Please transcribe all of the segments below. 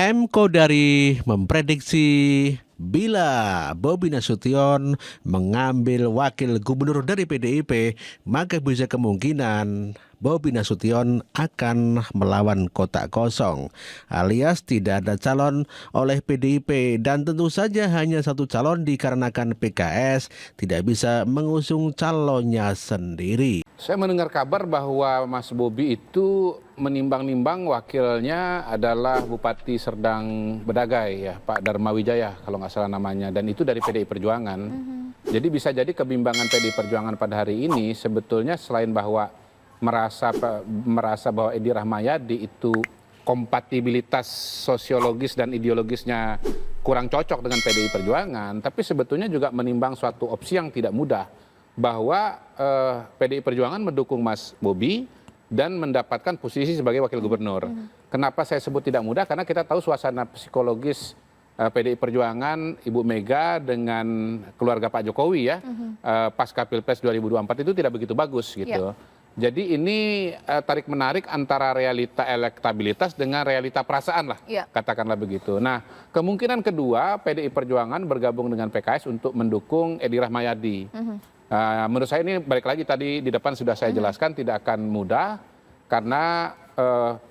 M. Kodari memprediksi bila Bobi Nasution mengambil wakil gubernur dari PDIP, maka bisa kemungkinan Bobi Nasution akan melawan kotak kosong, alias tidak ada calon oleh PDIP, dan tentu saja hanya satu calon dikarenakan PKS tidak bisa mengusung calonnya sendiri. Saya mendengar kabar bahwa Mas Bobi itu menimbang-nimbang wakilnya adalah Bupati Serdang Bedagai, ya, Pak Dharma Wijaya kalau nggak salah namanya, dan itu dari PDI Perjuangan. Jadi bisa jadi kebimbangan PDI Perjuangan pada hari ini sebetulnya selain bahwa merasa bahwa Edi Rahmayadi itu kompatibilitas sosiologis dan ideologisnya kurang cocok dengan PDI Perjuangan, tapi sebetulnya juga menimbang suatu opsi yang tidak mudah, bahwa PDI Perjuangan mendukung Mas Bobi dan mendapatkan posisi sebagai wakil gubernur. Kenapa saya sebut tidak mudah? Karena kita tahu suasana psikologis PDI Perjuangan, Ibu Mega dengan keluarga Pak Jokowi ya, pasca Pilpres 2024 itu tidak begitu bagus gitu. Jadi ini tarik-menarik antara realita elektabilitas dengan realita perasaan lah, katakanlah begitu. Nah, kemungkinan kedua PDI Perjuangan bergabung dengan PKS untuk mendukung Edi Rahmayadi. Menurut saya ini balik lagi tadi di depan sudah saya jelaskan tidak akan mudah karena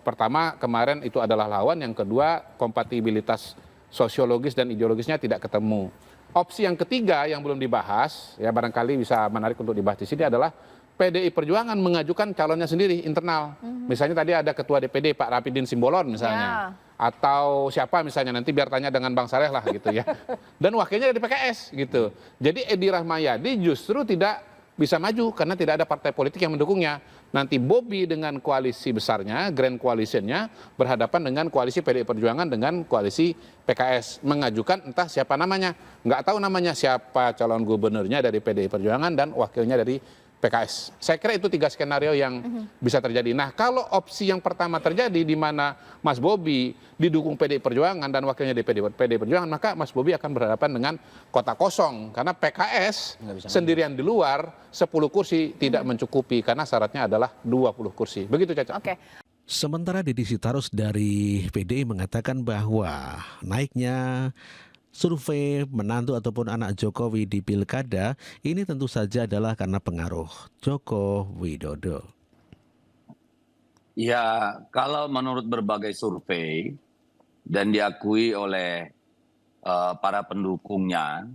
pertama kemarin itu adalah lawan, yang kedua kompatibilitas sosiologis dan ideologisnya tidak ketemu. Opsi yang ketiga yang belum dibahas, ya barangkali bisa menarik untuk dibahas di sini adalah PDI Perjuangan mengajukan calonnya sendiri internal. Misalnya tadi ada Ketua DPD Pak Rapidin Simbolon misalnya. Atau siapa misalnya, nanti biar tanya dengan Bang Saleh lah gitu ya. Dan wakilnya dari PKS gitu. Jadi Edi Rahmayadi justru tidak bisa maju karena tidak ada partai politik yang mendukungnya. Nanti Bobi dengan koalisi besarnya, Grand Coalition-nya, berhadapan dengan koalisi PDI Perjuangan dengan koalisi PKS. Mengajukan entah siapa namanya. Nggak tahu namanya siapa calon gubernurnya dari PDI Perjuangan dan wakilnya dari PKS. Saya kira itu 3 skenario yang bisa terjadi. Nah, kalau opsi yang pertama terjadi di mana Mas Bobi didukung PDI Perjuangan dan wakilnya di PDI Perjuangan, maka Mas Bobi akan berhadapan dengan kota kosong. Karena PKS sendirian di luar 10 kursi tidak mencukupi karena syaratnya adalah 20 kursi. Begitu, Caca. Sementara Deddy Sitarus dari PDI mengatakan bahwa naiknya survei menantu ataupun anak Jokowi di pilkada ini tentu saja adalah karena pengaruh Joko Widodo. Ya, kalau menurut berbagai survei dan diakui oleh para pendukungnya,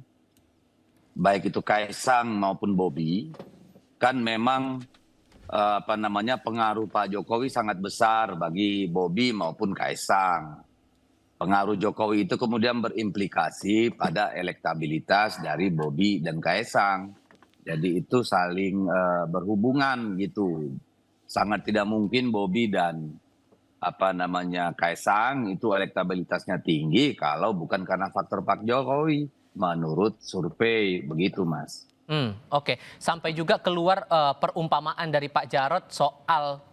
baik itu Kaisang maupun Bobi, kan memang pengaruh Pak Jokowi sangat besar bagi Bobi maupun Kaisang. Pengaruh Jokowi itu kemudian berimplikasi pada elektabilitas dari Bobi dan Kaisang. Jadi itu saling berhubungan gitu. Sangat tidak mungkin Bobi dan Kaisang itu elektabilitasnya tinggi kalau bukan karena faktor Pak Jokowi, menurut survei begitu, Mas. Oke, sampai juga keluar perumpamaan dari Pak Jarod soal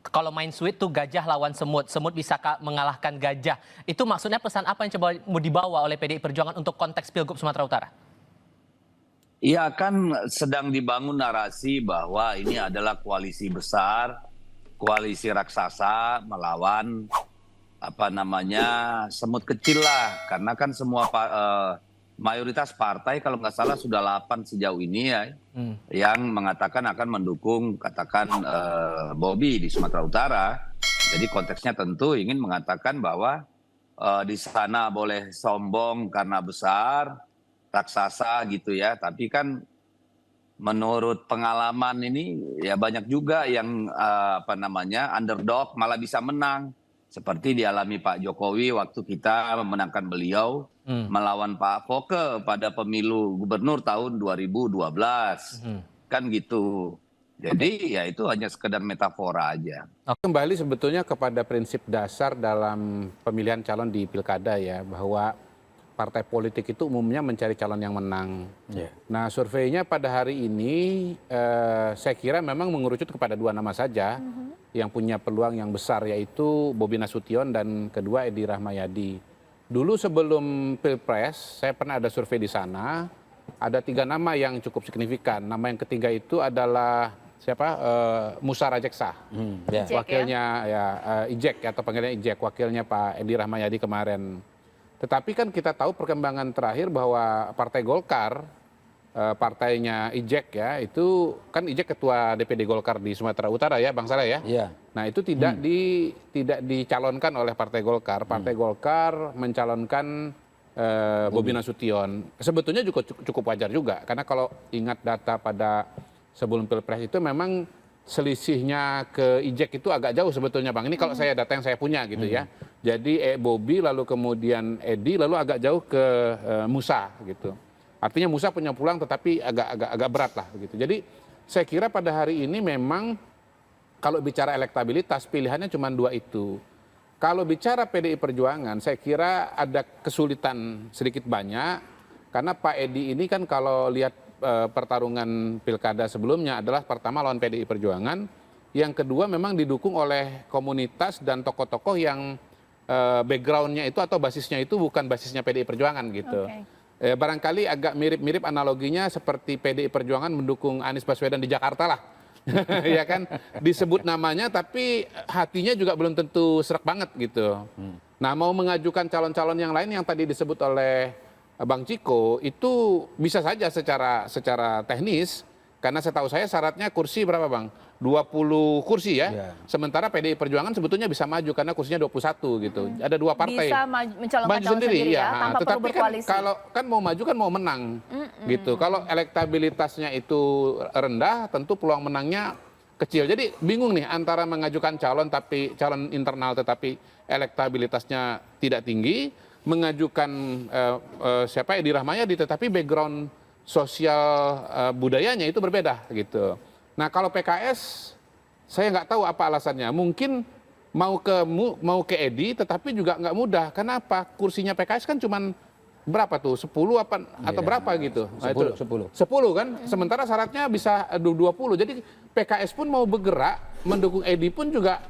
kalau main sweet tuh gajah lawan semut, semut bisa mengalahkan gajah. Itu maksudnya pesan apa yang coba mau dibawa oleh PDI Perjuangan untuk konteks Pilgub Sumatera Utara? Iya, kan sedang dibangun narasi bahwa ini adalah koalisi besar, koalisi raksasa melawan semut kecil lah. Karena kan semua mayoritas partai kalau nggak salah sudah 8 sejauh ini ya, yang mengatakan akan mendukung Bobi di Sumatera Utara. Jadi konteksnya tentu ingin mengatakan bahwa di sana boleh sombong karena besar, raksasa gitu ya. Tapi kan menurut pengalaman ini ya banyak juga yang underdog malah bisa menang. Seperti dialami Pak Jokowi waktu kita memenangkan beliau melawan Pak Foke pada pemilu gubernur tahun 2012. Kan gitu. Jadi ya itu hanya sekedar metafora aja. Kembali sebetulnya kepada prinsip dasar dalam pemilihan calon di pilkada ya, bahwa partai politik itu umumnya mencari calon yang menang. Nah, surveinya pada hari ini saya kira memang mengerucut kepada 2 nama saja yang punya peluang yang besar, yaitu Bobi Nasution dan kedua Edi Rahmayadi. Dulu sebelum Pilpres saya pernah ada survei di sana, ada 3 nama yang cukup signifikan. Nama yang ketiga itu adalah Musa Rajeksa. Ijek, Wakilnya Ijek atau panggilannya Ijek, wakilnya Pak Edi Rahmayadi kemarin. Tetapi kan kita tahu perkembangan terakhir bahwa Partai Golkar, partainya Ijek ya, itu kan Ijek ketua DPD Golkar di Sumatera Utara ya, Bang Saleh ya. Iya. Nah itu tidak dicalonkan oleh Partai Golkar. Partai Golkar mencalonkan Bobi Nasution. Sebetulnya juga cukup wajar juga, karena kalau ingat data pada sebelum Pilpres itu memang selisihnya ke Ijek itu agak jauh sebetulnya Bang. Ini kalau data yang saya punya gitu ya. Jadi Bobi lalu kemudian Edi lalu agak jauh ke Musa gitu. Artinya Musa punya peluang tetapi agak berat lah begitu. Jadi saya kira pada hari ini memang kalau bicara elektabilitas pilihannya cuma dua itu. Kalau bicara PDI Perjuangan saya kira ada kesulitan sedikit banyak karena Pak Edi ini kan kalau lihat pertarungan pilkada sebelumnya adalah pertama lawan PDI Perjuangan, yang kedua memang didukung oleh komunitas dan tokoh-tokoh yang backgroundnya itu atau basisnya itu bukan basisnya PDI Perjuangan gitu. Barangkali agak mirip-mirip analoginya seperti PDI Perjuangan mendukung Anies Baswedan di Jakarta lah. Ya kan, disebut namanya tapi hatinya juga belum tentu serak banget gitu. Nah mau mengajukan calon-calon yang lain yang tadi disebut oleh Bang Ciko itu bisa saja secara teknis, karena setahu saya syaratnya kursi berapa Bang? 20 kursi ya. Sementara PDI Perjuangan sebetulnya bisa maju karena kursinya 21 gitu. Ada dua partai. Bisa mencalonkan calon sendiri ya, tanpa perlu Tetapi berkoalisi. kalau kan mau maju kan mau menang gitu. Kalau elektabilitasnya itu rendah, tentu peluang menangnya kecil. Jadi bingung nih antara mengajukan calon internal tetapi elektabilitasnya tidak tinggi, mengajukan Edi Rahmayadi tetapi background sosial budayanya itu berbeda gitu. Nah kalau PKS saya nggak tahu apa alasannya. Mungkin mau ke Edi tetapi juga nggak mudah. Kenapa? Kursinya PKS kan cuman berapa tuh? 10 atau berapa gitu? 10. 10 kan? Sementara syaratnya bisa 20. Jadi PKS pun mau bergerak mendukung Edi pun juga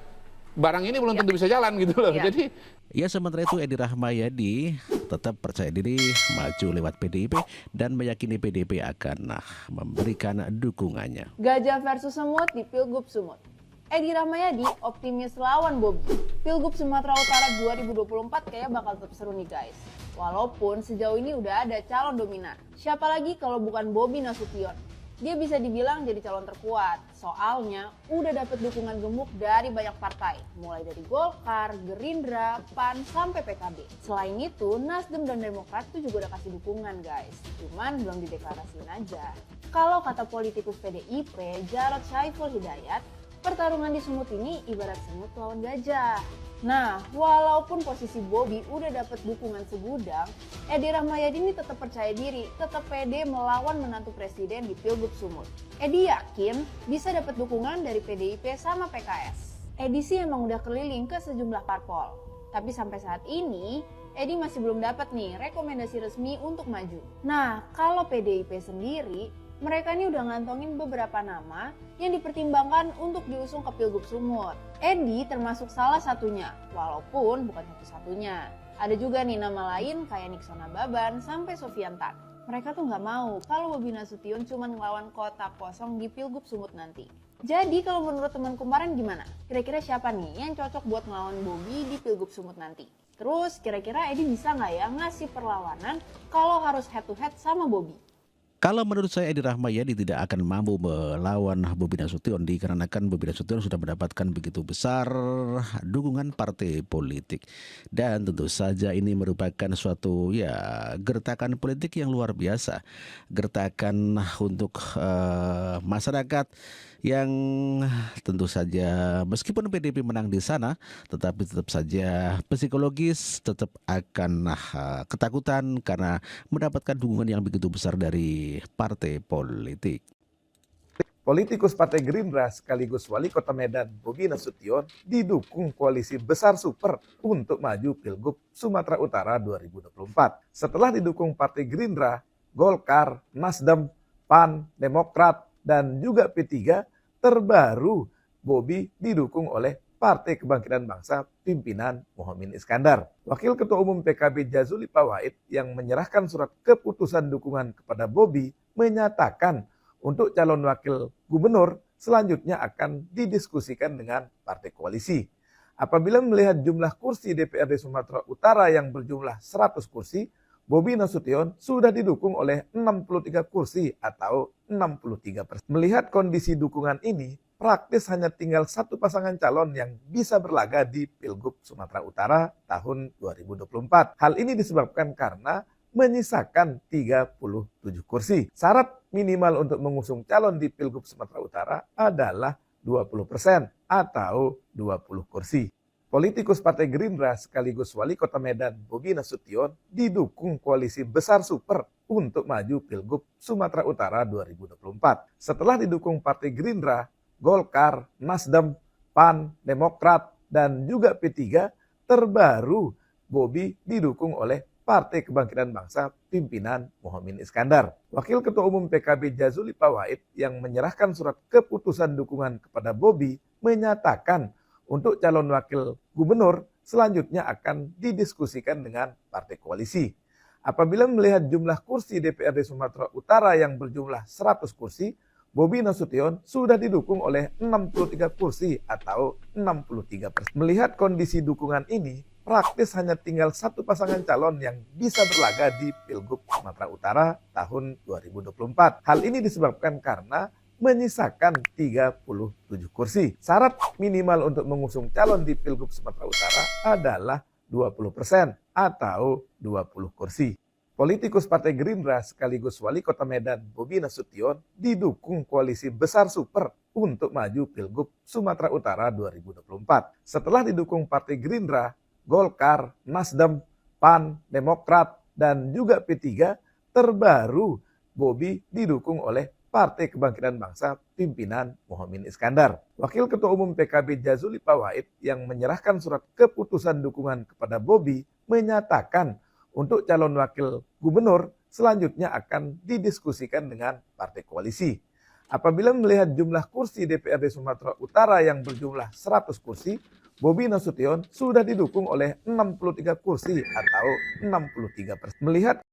barang ini belum tentu bisa jalan gitu loh. Jadi Ya sementara itu Edi Rahmayadi tetap percaya diri maju lewat PDIP dan meyakini PDIP akan memberikan dukungannya. Gajah versus semut di Pilgub Sumut. Edi Rahmayadi optimis lawan Bobi. Pilgub Sumatera Utara 2024 kayaknya bakal tetap seru nih guys. Walaupun sejauh ini udah ada calon dominan. Siapa lagi kalau bukan Bobi Nasution? Dia bisa dibilang jadi calon terkuat. Soalnya udah dapet dukungan gemuk dari banyak partai. Mulai dari Golkar, Gerindra, PAN, sampai PKB. Selain itu, Nasdem dan Demokrat tuh juga udah kasih dukungan guys. Cuman belum dideklarasiin aja. Kalau kata politikus PDIP, Jarod Saiful Hidayat, pertarungan di Sumut ini ibarat semut lawan gajah. Nah, walaupun posisi Bobi udah dapet dukungan segudang, Edi Rahmayadi ini tetap percaya diri, tetap pede melawan menantu presiden di Pilgub Sumut. Edi yakin bisa dapat dukungan dari PDIP sama PKS. Edi sih emang udah keliling ke sejumlah parpol. Tapi sampai saat ini, Edi masih belum dapat nih rekomendasi resmi untuk maju. Nah, kalau PDIP sendiri, mereka ini udah ngantongin beberapa nama yang dipertimbangkan untuk diusung ke Pilgub Sumut. Edi termasuk salah satunya, walaupun bukan satu-satunya. Ada juga nih nama lain kayak Nixon Ababan sampai Sofian Tan. Mereka tuh nggak mau kalau Bobi Nasution cuma ngelawan kota kosong di Pilgub Sumut nanti. Jadi kalau menurut teman kemarin gimana? Kira-kira siapa nih yang cocok buat ngelawan Bobi di Pilgub Sumut nanti? Terus kira-kira Edi bisa nggak ya ngasih perlawanan kalau harus head to head sama Bobi? Kalau menurut saya Edi Rahmayadi tidak akan mampu melawan Bobi Nasution dikarenakan Bobi Nasution sudah mendapatkan begitu besar dukungan partai politik. Dan tentu saja ini merupakan suatu gertakan politik yang luar biasa. Gertakan untuk masyarakat yang tentu saja meskipun PDIP menang di sana tetapi tetap saja psikologis tetap akan ketakutan karena mendapatkan dukungan yang begitu besar dari partai politik. Politikus Partai Gerindra sekaligus Wali Kota Medan Bobi Nasution didukung koalisi besar super untuk maju Pilgub Sumatera Utara 2024. Setelah didukung Partai Gerindra, Golkar, Nasdem, PAN, Demokrat, dan juga P3, terbaru Bobi didukung oleh Partai Kebangkitan Bangsa pimpinan Muhaimin Iskandar. Wakil Ketua Umum PKB Jazuli Fawait yang menyerahkan surat keputusan dukungan kepada Bobi menyatakan untuk calon wakil gubernur selanjutnya akan didiskusikan dengan partai koalisi. Apabila melihat jumlah kursi DPRD Sumatera Utara yang berjumlah 100 kursi, Bobi Nasution sudah didukung oleh 63 kursi atau 63%. Melihat kondisi dukungan ini, praktis hanya tinggal satu pasangan calon yang bisa berlaga di Pilgub Sumatera Utara tahun 2024. Hal ini disebabkan karena menyisakan 37 kursi. Syarat minimal untuk mengusung calon di Pilgub Sumatera Utara adalah 20% atau 20 kursi. Politikus Partai Gerindra sekaligus Wali Kota Medan Bobi Nasution didukung koalisi besar super untuk maju Pilgub Sumatera Utara 2024. Setelah didukung Partai Gerindra, Golkar, Nasdem, PAN, Demokrat, dan juga P3, terbaru Bobi didukung oleh Partai Kebangkitan Bangsa pimpinan Muhaimin Iskandar. Wakil Ketua Umum PKB Jazuli Pawait yang menyerahkan surat keputusan dukungan kepada Bobi menyatakan untuk calon wakil gubernur selanjutnya akan didiskusikan dengan partai koalisi. Apabila melihat jumlah kursi DPRD Sumatera Utara yang berjumlah 100 kursi, Bobi Nasution sudah didukung oleh 63 kursi atau 63%. Melihat kondisi dukungan ini, praktis hanya tinggal satu pasangan calon yang bisa berlaga di Pilgub Sumatera Utara tahun 2024. Hal ini disebabkan karena menyisakan 37 kursi. Syarat minimal untuk mengusung calon di Pilgub Sumatera Utara adalah 20% atau 20 kursi. Politikus Partai Gerindra sekaligus Wali Kota Medan Bobi Nasution didukung koalisi besar super untuk maju Pilgub Sumatera Utara 2024. Setelah didukung Partai Gerindra, Golkar, Nasdem, PAN, Demokrat, dan juga P3, terbaru Bobi didukung oleh Partai Kebangkitan Bangsa pimpinan Muhaimin Iskandar. Wakil Ketua Umum PKB Jazuli Pawait yang menyerahkan surat keputusan dukungan kepada Bobi menyatakan untuk calon wakil gubernur selanjutnya akan didiskusikan dengan partai koalisi. Apabila melihat jumlah kursi DPRD Sumatera Utara yang berjumlah 100 kursi, Bobi Nasution sudah didukung oleh 63 kursi atau 63%. Melihat